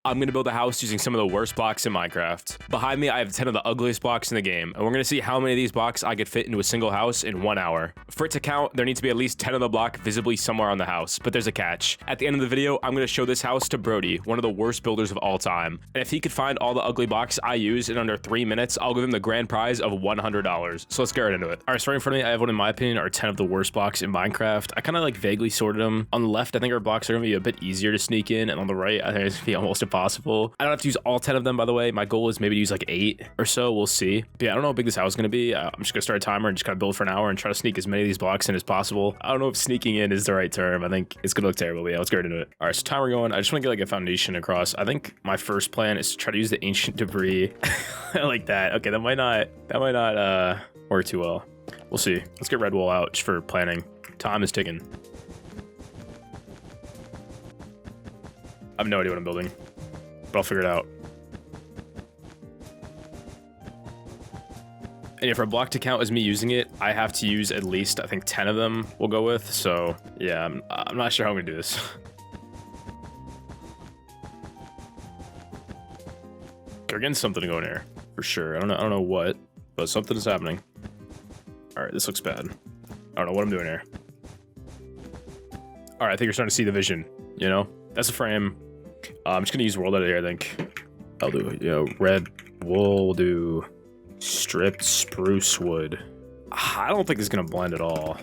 I'm gonna build a house using some of the worst blocks in Minecraft. Behind me, I have 10 of the ugliest blocks in the game, and we're gonna see how many of these blocks I could fit into a single house in 1 hour. For it to count, there needs to be at least 10 of the block visibly somewhere on the house, but there's a catch. At the end of the video, I'm gonna show this house to Brody, one of the worst builders of all time. And if he could find all the ugly blocks I use in under 3 minutes, I'll give him the grand prize of $100. So let's get right into it. All right, so right in front of me, I have what in my opinion are 10 of the worst blocks in Minecraft. I kind of like vaguely sorted them. On the left, I think our blocks are gonna be a bit easier to sneak in, and on the right, I think it's gonna be almost impossible. I don't have to use all 10 of them, by the way. My goal is maybe to use like 8 or so. We'll see. But yeah, I don't know how big this house is gonna be. I'm just gonna start a timer and just kind of build for an hour and try to sneak as many of these blocks in as possible. I don't know if sneaking in is the right term. I think it's gonna look terrible. But yeah, let's get into it. All right, so timer going. I just want to get like a foundation across. I think my first plan is to try to use the ancient debris like that. Okay, that might not work too well. We'll see. Let's get red wool out just for planning. Time is ticking. I have no idea what I'm building, but I'll figure it out. And if our block to count as me using it, I have to use at least, I think 10 of them we'll go with. So yeah, I'm not sure how I'm gonna do this. We're getting something going here for sure. I don't know what, but something is happening. All right, this looks bad. I don't know what I'm doing here. All right, I think you're starting to see the vision, you know? That's the frame. I'm just gonna use world editor, I think. I'll do, you know, red wool, we'll do stripped spruce wood. I don't think it's gonna blend at all.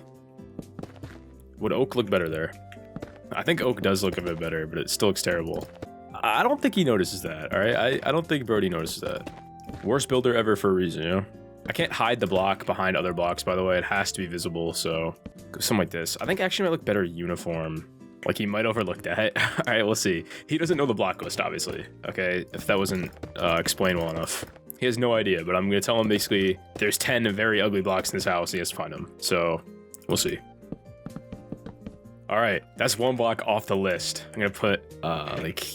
Would oak look better there? I think oak does look a bit better, but it still looks terrible. I don't think he notices that, all right? I don't think Brody notices that. Worst builder ever for a reason, you know? I can't hide the block behind other blocks, by the way. It has to be visible, so something like this. I think actually might look better uniform. Like, he might overlook that. All right, we'll see. He doesn't know the block list, obviously, okay? If that wasn't explained well enough. He has no idea, but I'm going to tell him basically there's 10 very ugly blocks in this house, and he has to find them. So, we'll see. All right, that's one block off the list. I'm going to put, like,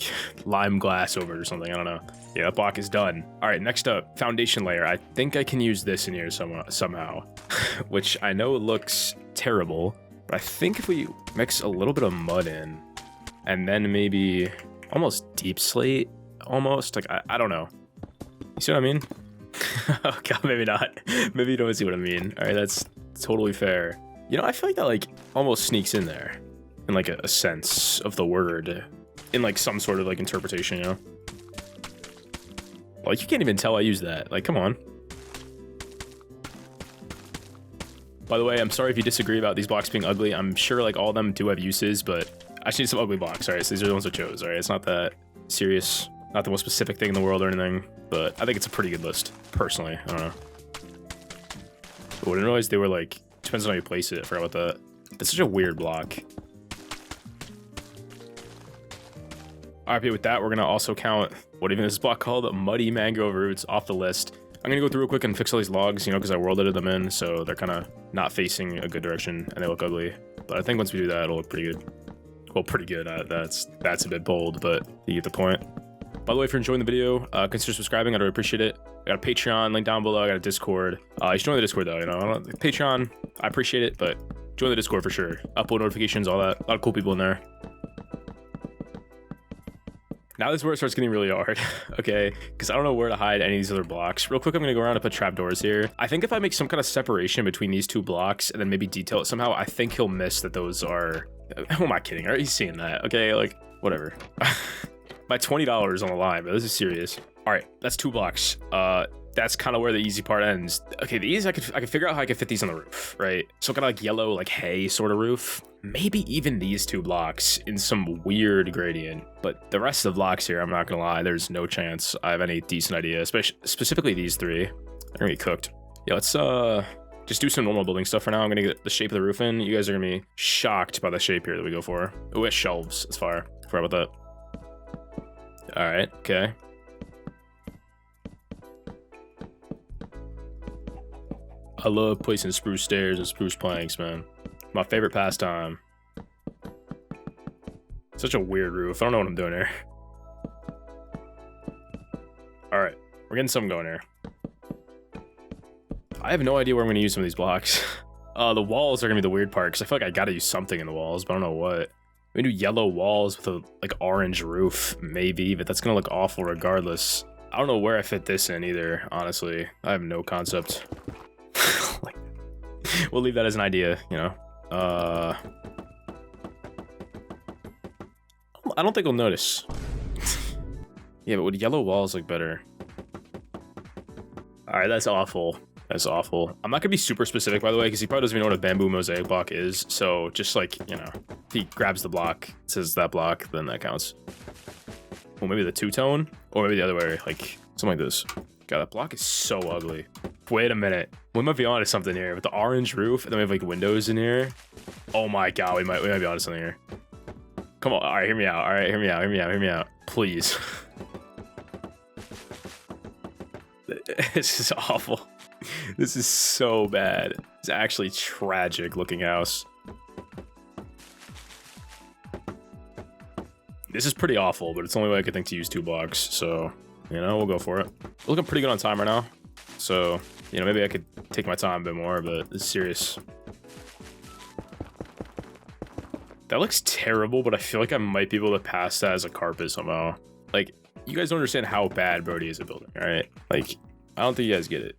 lime glass over it or something. I don't know. Yeah, that block is done. All right, next up, foundation layer. I think I can use this in here somehow, which I know looks terrible. But I think if we mix a little bit of mud in, and then maybe almost deep slate, almost, like, I don't know. You see what I mean? Oh god, maybe not. Maybe you don't see what I mean. All right, that's totally fair. You know, I feel like that, like, almost sneaks in there, in, like, a sense of the word, in, like, some sort of, like, interpretation, you know? Like, you can't even tell I use that. Like, come on. By the way, I'm sorry if you disagree about these blocks being ugly. I'm sure like all of them do have uses, but I just need some ugly blocks. All right, so these are the ones I chose. All right, it's not that serious, not the most specific thing in the world or anything, but I think it's a pretty good list, personally. I don't know. But I didn't realize they were like, depends on how you place it. I forgot about that. It's such a weird block. All right, with that, we're gonna also count what even is this block called? Muddy mangrove roots off the list. I'm gonna go through real quick and fix all these logs, you know, because I world edited them in, so they're kind of not facing a good direction and they look ugly. But I think once we do that, it'll look pretty good. Well, pretty good. That's a bit bold, but you get the point. By the way, if you're enjoying the video, consider subscribing. I'd really appreciate it. I got a Patreon link down below. I got a Discord. You should join the Discord though. You know, Patreon, I appreciate it, but join the Discord for sure. Upload notifications, all that. A lot of cool people in there. Now this is where it starts getting really hard, okay? Because I don't know where to hide any of these other blocks. Real quick, I'm gonna go around and put trapdoors here. I think if I make some kind of separation between these two blocks and then maybe detail it somehow, I think he'll miss that those are... Who am I kidding? Right? He's seeing that, okay? Like, whatever. My $20 on the line, but this is serious. All right, that's 2 blocks. That's kind of where the easy part ends. Okay, these, I could figure out how I could fit these on the roof, right? So kind of like yellow, like hay sort of roof. Maybe even these 2 blocks in some weird gradient. But the rest of the blocks here, I'm not gonna lie, there's no chance I have any decent idea, specifically these 3. They're gonna be cooked. Yeah, let's just do some normal building stuff for now. I'm gonna get the shape of the roof in. You guys are gonna be shocked by the shape here that we go for. Oh, it shelves, it's fire. Forgot about that. All right, okay. I love placing spruce stairs and spruce planks, man. My favorite pastime. Such a weird roof. I don't know what I'm doing here. All right, we're getting something going here. I have no idea where I'm gonna use some of these blocks. The walls are gonna be the weird part because I feel like I gotta use something in the walls, but I don't know what. We do yellow walls with a like orange roof, maybe, but that's gonna look awful regardless. I don't know where I fit this in either, honestly. I have no concept. Like, we'll leave that as an idea, you know. I don't think we'll notice. Yeah, but would yellow walls look better? All right, that's awful. That's awful. I'm not gonna be super specific, by the way, because he probably doesn't even know what a bamboo mosaic block is. So just like, you know, if he grabs the block, says that block, then that counts. Well, maybe the two-tone, or maybe the other way, like something like this. God, that block is so ugly. Wait a minute. We might be onto something here with the orange roof, and then we have like windows in here. Oh my God, we might be onto something here. Come on, all right, hear me out. All right, hear me out, hear me out, hear me out, please. This is awful. This is so bad. It's actually tragic looking house. This is pretty awful, but it's the only way I could think to use 2 blocks. So, you know, we'll go for it. We're looking pretty good on time right now. So, you know, maybe I could take my time a bit more, but this is serious. That looks terrible, but I feel like I might be able to pass that as a carpet somehow. Like, you guys don't understand how bad Brody is at building, all right? Like, I don't think you guys get it.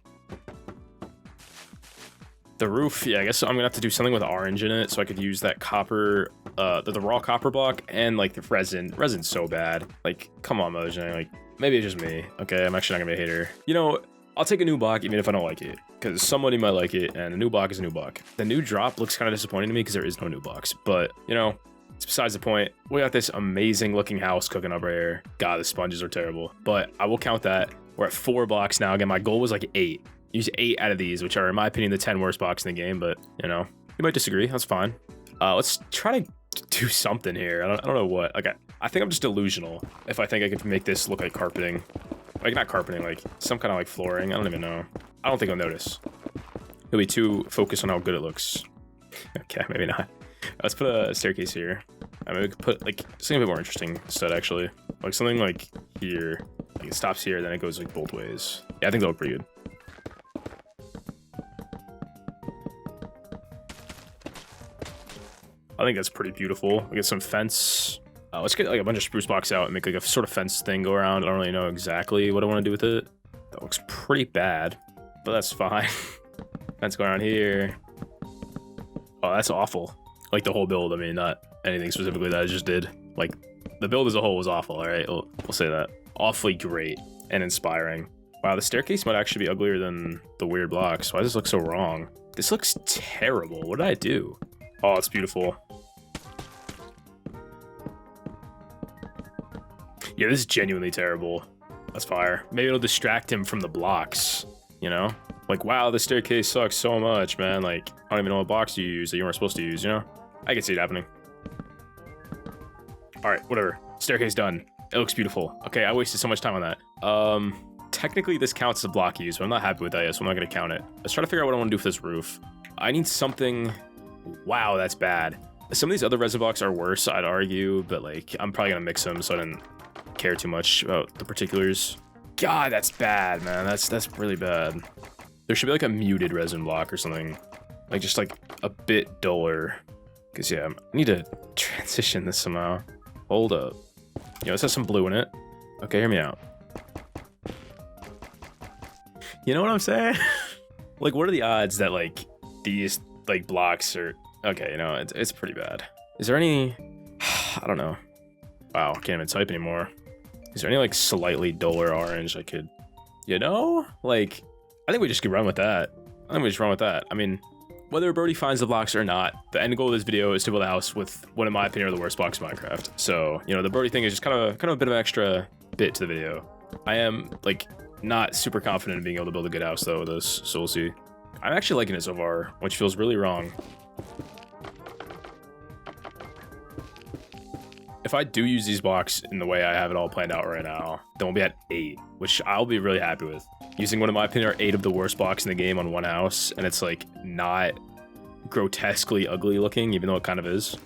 The roof, yeah, I guess I'm gonna have to do something with orange in it so I could use that copper, the raw copper block and like the resin. Resin's so bad. Like, come on, Mojang. Like, maybe it's just me. Okay, I'm actually not gonna be a hater. You know, I'll take a new block even if I don't like it, because somebody might like it, and a new block is a new block. The new drop looks kind of disappointing to me because there is no new blocks, but you know, it's besides the point. We got this amazing looking house cooking up right here. God, the sponges are terrible, but I will count that. We're at 4 blocks now. Again, my goal was like 8. Use 8 out of these, which are, in my opinion, the 10 worst blocks in the game, but, you know, you might disagree. That's fine. Let's try to do something here. I don't know what. Like, I think I'm just delusional if I think I could make this look like carpeting. Like, not carpeting, like some kind of like flooring. I don't even know. I don't think I'll notice. He'll be too focused on how good it looks. Okay, maybe not. Let's put a staircase here. Maybe we could put like something a bit more interesting instead, actually. Like something like here. Like it stops here, then it goes like both ways. Yeah, I think that'll look pretty good. I think that's pretty beautiful. We get some fence. Let's get like a bunch of spruce blocks out and make like a sort of fence thing go around. I don't really know exactly what I want to do with it. That looks pretty bad, but that's fine. Fence going around here. Oh, that's awful. Like the whole build. I mean, not anything specifically that I just did. Like the build as a whole was awful. All right, we'll say that. Awfully great and inspiring. Wow, the staircase might actually be uglier than the weird blocks. Why does this look so wrong? This looks terrible. What did I do? Oh, it's beautiful. Yeah, this is genuinely terrible. That's fire. Maybe it'll distract him from the blocks, you know? Like, wow, the staircase sucks so much, man. Like, I don't even know what blocks you use that you weren't supposed to use, you know? I can see it happening. All right, whatever. Staircase done. It looks beautiful. Okay, I wasted so much time on that. Technically, this counts as a block use, but I'm not happy with that yet, so I'm not gonna count it. Let's try to figure out what I want to do with this roof. I need something... Wow, that's bad. Some of these other resin blocks are worse, I'd argue, but like, I'm probably gonna mix them so I didn't care too much about the particulars. God, that's bad, man. That's really bad. There should be like a muted resin block or something. Like just like a bit duller. Cause yeah, I need to transition this somehow. Hold up. You know, this has some blue in it. Okay, hear me out. You know what I'm saying? Like, what are the odds that like these like blocks are... Okay, you know, it's pretty bad. Is there any... I don't know. Wow, I can't even type anymore. Is there any like slightly duller orange I could... You know? Like, I think we just could run with that. I think we just run with that. I mean, whether Brody finds the blocks or not, the end goal of this video is to build a house with one, in my opinion, are the worst blocks in Minecraft. So, you know, the Brody thing is just kind of a bit of an extra bit to the video. I am like not super confident in being able to build a good house though with this, so we'll see. I'm actually liking it so far, which feels really wrong. If I do use these blocks in the way I have it all planned out right now, then we'll be at 8, which I'll be really happy with. Using one of my opinion are 8 of the worst blocks in the game on one house, and it's like not grotesquely ugly looking, even though it kind of is.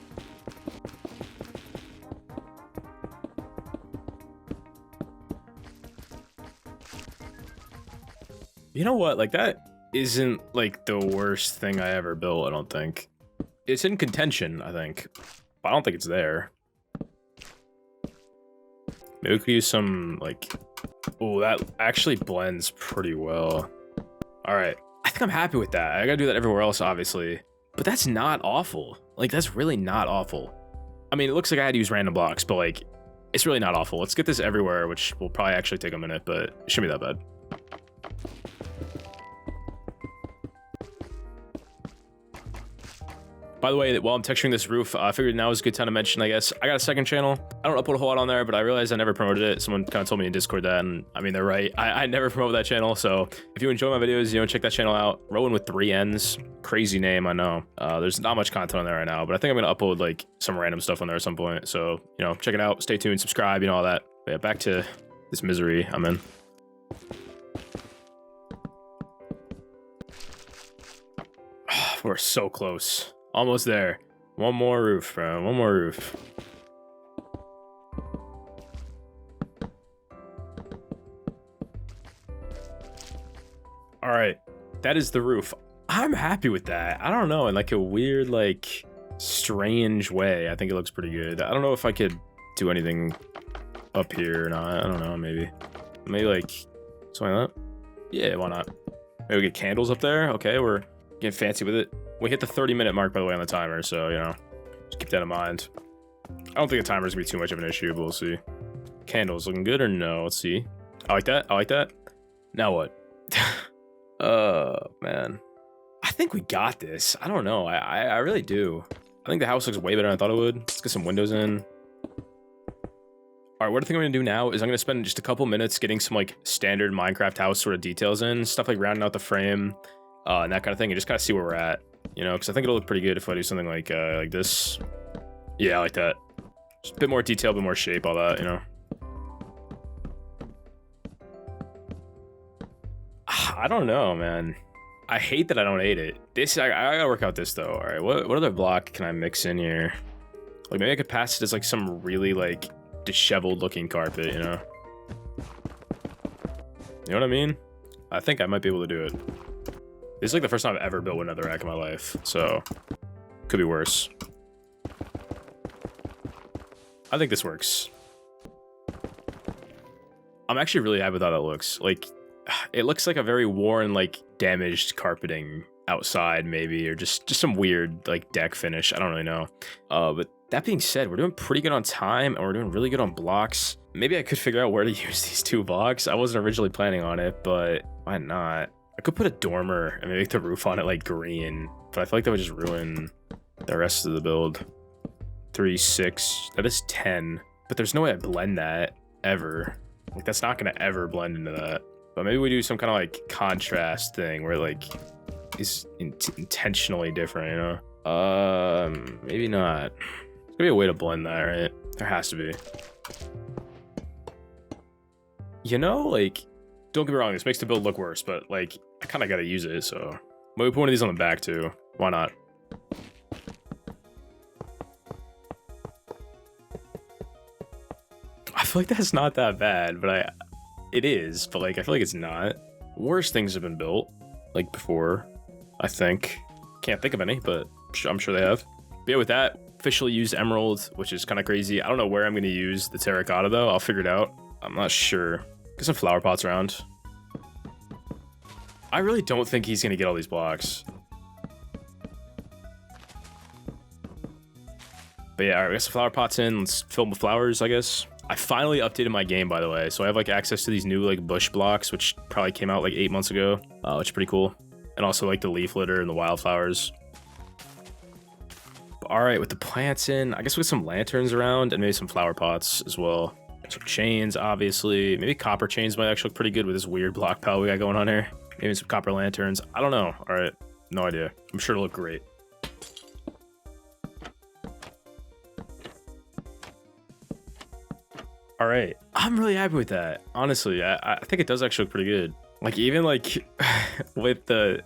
You know what? Like that isn't like the worst thing I ever built, I don't think. It's in contention, I think. But I don't think it's there. Maybe we could use some, like... Oh, that actually blends pretty well. All right. I think I'm happy with that. I gotta do that everywhere else, obviously. But that's not awful. Like, that's really not awful. I mean, it looks like I had to use random blocks, but, like, it's really not awful. Let's get this everywhere, which will probably actually take a minute, but it shouldn't be that bad. By the way, while I'm texturing this roof, I figured now is a good time to mention, I guess, I got a second channel. I don't upload a whole lot on there, but I realized I never promoted it. Someone kind of told me in Discord that, and I mean, they're right. I never promote that channel, so if you enjoy my videos, you know, check that channel out. Rowan with 3 N's. Crazy name, I know. There's not much content on there right now, but I think I'm going to upload, like, some random stuff on there at some point. So, you know, check it out. Stay tuned, subscribe, you know, all that. But yeah, back to this misery I'm in. We're so close. Almost there. One more roof, bro. One more roof. All right. That is the roof. I'm happy with that. I don't know. In like a weird, like, strange way, I think it looks pretty good. I don't know if I could do anything up here or not. I don't know. Maybe like something like that. Yeah, why not? Maybe we get candles up there. Okay, we're getting fancy with it. We hit the 30-minute mark, by the way, on the timer, so, you know, just keep that in mind. I don't think the timer's gonna be too much of an issue, but we'll see. Candles looking good or no? Let's see. I like that. I like that. Now what? Man. I think we got this. I don't know. I really do. I think the house looks way better than I thought it would. Let's get some windows in. All right, what I think I'm gonna do now is I'm gonna spend just a couple minutes getting some, like, standard Minecraft house sort of details in. Stuff like rounding out the frame, and that kind of thing, and just kind of see where we're at. You know, because I think it'll look pretty good if I do something like this. Yeah, I like that. Just a bit more detail, a bit more shape, all that, you know. I don't know, man. I hate that I don't hate it. This, I gotta work out this, though. All right, what other block can I mix in here? Like, maybe I could pass it as, like, some really, like, disheveled-looking carpet, you know? You know what I mean? I think I might be able to do it. This is like the first time I've ever built another rack in my life, so could be worse. I think this works. I'm actually really happy with how that looks. Like, it looks like a very worn, like, damaged carpeting outside, maybe, or just some weird, like, deck finish. I don't really know. But that being said, we're doing pretty good on time, and we're doing really good on blocks. Maybe I could figure out where to use these 2 blocks. I wasn't originally planning on it, but why not? I could put a dormer and maybe make the roof on it like green, but I feel like that would just ruin the rest of the build. 3, 6, that is 10, but there's no way I blend that ever. Like, that's not gonna ever blend into that. But maybe we do some kind of like contrast thing where like is intentionally different, you know? Maybe not. There's gonna be a way to blend that, right? There has to be. You know, like, don't get me wrong, this makes the build look worse, but, like, I kind of got to use it, so... Maybe put one of these on the back, too. Why not? I feel like that's not that bad, but it is, but, like, I feel like it's not. Worse things have been built, like, before, I think. Can't think of any, but I'm sure they have. But yeah, with that, officially used emerald, which is kind of crazy. I don't know where I'm going to use the terracotta, though. I'll figure it out. I'm not sure. Get some flower pots around. I really don't think he's gonna get all these blocks. But yeah, all right, we got some flower pots in. Let's fill them with flowers, I guess. I finally updated my game, by the way. So I have like access to these new like bush blocks, which probably came out like 8 months ago, which is pretty cool. And also like the leaf litter and the wildflowers. But, all right, with the plants in, I guess with some lanterns around and maybe some flower pots as well. Some chains, obviously. Maybe copper chains might actually look pretty good with this weird block pile we got going on here. Maybe some copper lanterns. I don't know. All right. No idea. I'm sure it'll look great. All right. I'm really happy with that. Honestly, I think it does actually look pretty good. Like, even like with the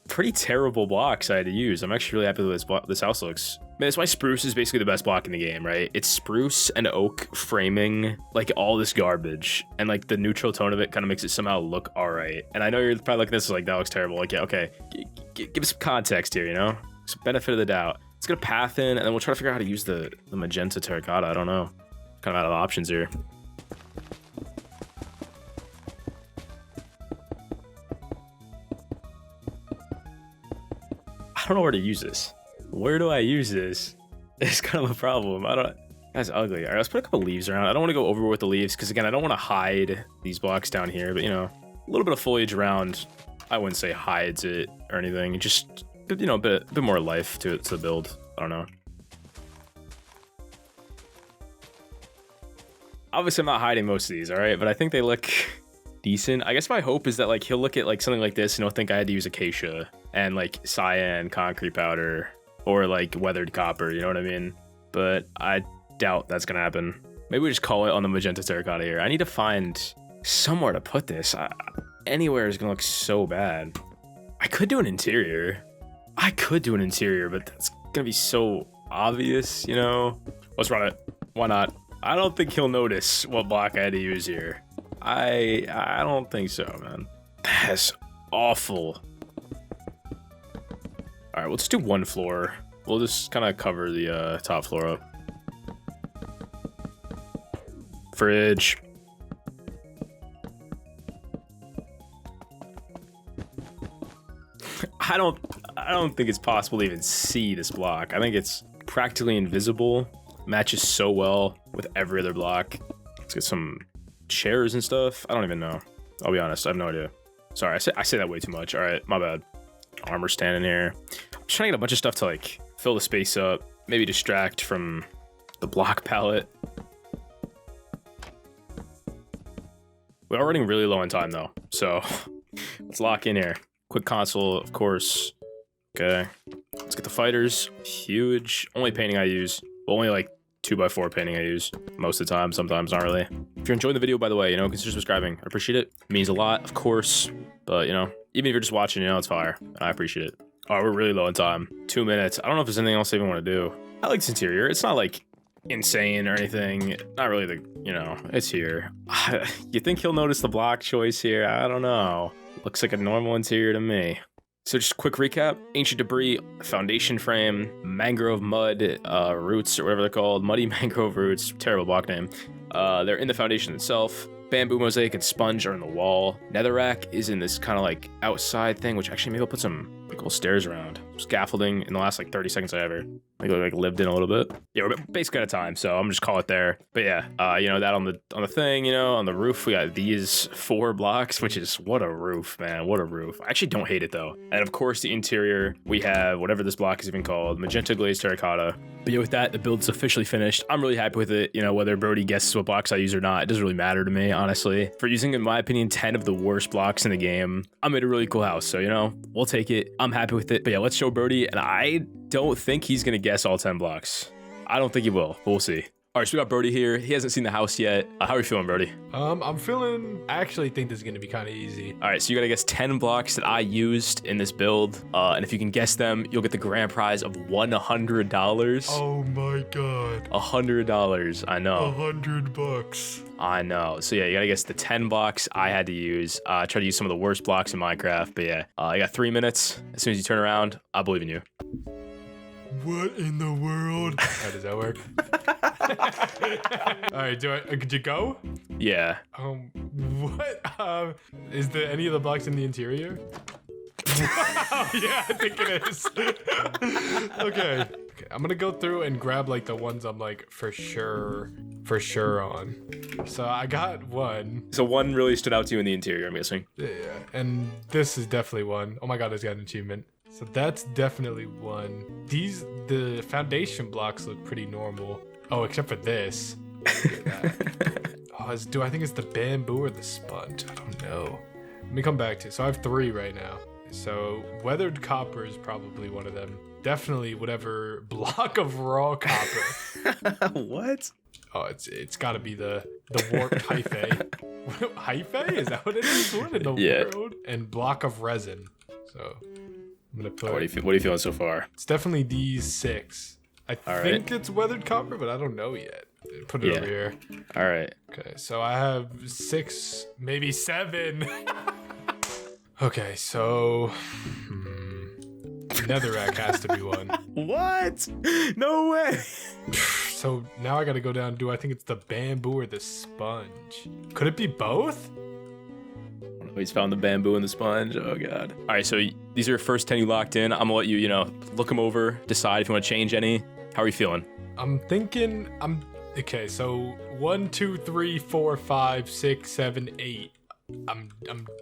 pretty terrible blocks I had to use, I'm actually really happy with this house looks. Man, that's why spruce is basically the best block in the game, right? It's spruce and oak framing like all this garbage, and like the neutral tone of it kind of makes it somehow look all right. And I know you're probably looking at this like, that looks terrible. Like, yeah, okay, give us some context here, you know? Some benefit of the doubt. let's get a path in, and then we'll try to figure out how to use the magenta terracotta. I don't know. Kind of out of options here. I don't know where to use this. Where do I use this? It's kind of a problem. That's ugly. All right, let's put a couple leaves around. I don't want to go over with the leaves because, again, I don't want to hide these blocks down here. But, you know, a little bit of foliage around, I wouldn't say hides it or anything. Just, you know, a bit more life to the build. I don't know. Obviously, I'm not hiding most of these, all right? But I think they look decent. I guess my hope is that, like, he'll look at, like, something like this and he'll think I had to use acacia and, like, cyan concrete powder or, like, weathered copper, you know what I mean? But I doubt that's gonna happen. Maybe we just call it on the magenta terracotta here. I need to find somewhere to put this. Anywhere is gonna look so bad. I could do an interior. But that's gonna be so obvious, you know? Let's run it. Why not? I don't think he'll notice what block I had to use here. I don't think so, man. That's awful. All right, let's do one floor. We'll just kind of cover the top floor up. Fridge. I don't think it's possible to even see this block. I think it's practically invisible. Matches so well with every other block. Let's get some chairs and stuff. I don't even know. I'll be honest, I have no idea. Sorry, I say that way too much. All right, my bad. Armor stand in here. I'm just trying to get a bunch of stuff to like fill the space up. Maybe distract from the block palette. We are running really low on time though, so let's lock in here. Quick console, of course. Okay, let's get the fighters. Huge. Only painting I use. Well, only like 2x4 painting I use most of the time. Sometimes not really. If you're enjoying the video, by the way, you know, consider subscribing. I appreciate it. It means a lot, of course. But you know, even if you're just watching, you know, it's fire. I appreciate it. All right, we're really low on time. 2 minutes. I don't know if there's anything else I even want to do. I like this interior. It's not like insane or anything. Not really the, you know, it's here. You think he'll notice the block choice here? I don't know. Looks like a normal interior to me. So just a quick recap: ancient debris, foundation frame, mangrove mud roots, or whatever they're called, muddy mangrove roots, terrible block name. They're in the foundation itself. Bamboo mosaic and sponge are in the wall. Netherrack is in this kind of like outside thing, which actually maybe I'll put some like little stairs around. Scaffolding in the last like 30 seconds I ever like lived in a little bit. Yeah, we're basically out of time, so I'm just call it there. But yeah, you know, that on the thing, you know, on the roof we got these 4 blocks, which is what a roof, man, what a roof. I actually don't hate it though. And of course the interior, we have whatever this block is even called, magenta glazed terracotta. But yeah, with that, the build's officially finished. I'm really happy with it. You know, whether Brody guesses what blocks I use or not, it doesn't really matter to me, honestly. For using, in my opinion, 10 of the worst blocks in the game, I made a really cool house. So, you know, we'll take it. I'm happy with it. But yeah, let's show Brody. And I don't think he's going to guess all 10 blocks. I don't think he will, but we'll see. All right, so we got Brody here. He hasn't seen the house yet. How are you feeling, Brody? I actually think this is going to be kind of easy. All right, so you got to guess 10 blocks that I used in this build. And if you can guess them, you'll get the grand prize of $100. Oh my God. $100, I know. $100. I know. So yeah, you got to guess the 10 blocks I had to use. Try to use some of the worst blocks in Minecraft. But yeah, I got 3 minutes. As soon as you turn around, I believe in you. What in the world? How does that work? All right, could you go? Yeah. What? Is there any of the blocks in the interior? Wow, yeah, I think it is. Okay, I'm gonna go through and grab like the ones I'm like for sure on. So I got one. So one really stood out to you in the interior, I'm guessing. Yeah, and this is definitely one. Oh my God, it's got an achievement. So that's definitely one. The foundation blocks look pretty normal. Oh, except for this. Do I think it's the bamboo or the sponge? I don't know. Let me come back to it. So I have 3 right now. So weathered copper is probably one of them. Definitely whatever block of raw copper. What? Oh, it's got to be the warped hyphae. Hyphae? Is that what it is? What in the world? And block of resin. So I'm gonna put. What are you feeling so far? It's definitely these 6. I think it's weathered copper, but I don't know yet. Put it over here. All right. Okay, so I have 6, maybe 7. Okay, so netherrack has to be one. What? No way. So now I gotta go down. Do I think it's the bamboo or the sponge? Could it be both? He's found the bamboo and the sponge. Oh god. All right, so these are your first 10 you locked in. I'm gonna let you, look them over, decide if you want to change any. How are you feeling? I'm thinking. Okay. So 1, 2, 3, 4, 5, 6, 7, 8. I'm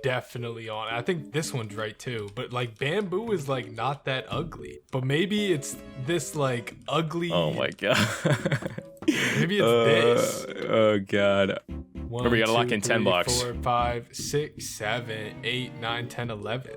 definitely on. I think this one's right too. But like bamboo is like not that ugly. But maybe it's this like ugly. Oh my god. Maybe it's this. Oh god. 1, Remember, you gotta 2, lock in 10 3, blocks. 4, 5, 6, 7, 8, 9, 10, 11.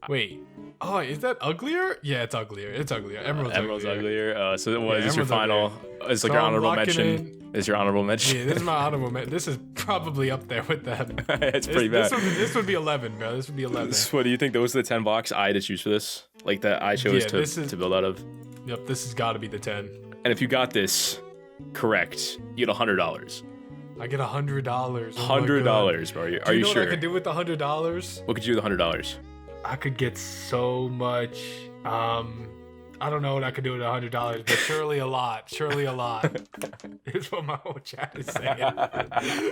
Wait. Oh, is that uglier? Yeah, it's uglier. It's uglier. Emerald's uglier. So what is your Emerald's final? uglier. Is like So your I'm honorable locking mention? Is your honorable mention? Yeah, this is my honorable mention. This is probably up there with them. It's pretty bad. This would be 11, bro. This would be 11. What do you think? Those are the 10 blocks I had to choose for this? Like that I chose to build out of? Yep, this has got to be the 10. And if you got this correct, you get $100. I get $100. $100, bro. Are you Do you know sure? what I could do with the $100? What could you do with $100? I could get so much. I don't know what I could do with $100, but surely a lot. Surely a lot. Is what my whole chat is saying.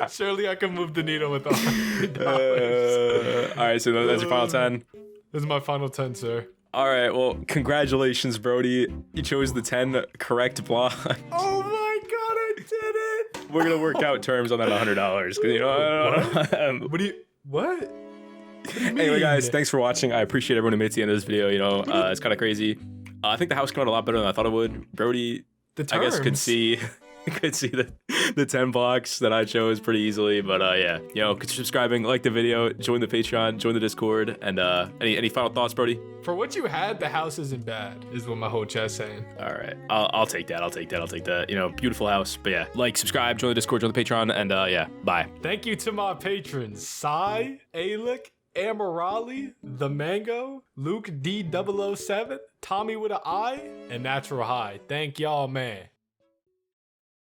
Surely I can move the needle with $100. All right, so that's your final 10. This is my final 10, sir. All right, well, congratulations, Brody. You chose the 10 correct block. Oh my god, I did it! We're gonna work out terms on that $100 because What? Anyway, guys, thanks for watching. I appreciate everyone who made it to the end of this video. It's kind of crazy. I think the house came out a lot better than I thought it would. Brody, I guess could see the 10 blocks that I chose pretty easily. But yeah, consider subscribing, like the video, join the Patreon, join the Discord, and any final thoughts, Brody? For what you had, the house isn't bad, is what my whole chat's saying. All right, I'll take that. I'll take that. Beautiful house. But yeah, like, subscribe, join the Discord, join the Patreon, and yeah, bye. Thank you to my patrons: Sai, Aelic, Amirali, ThaMango, Luke D007, Tommi with an I, and Natural High. Thank y'all, man.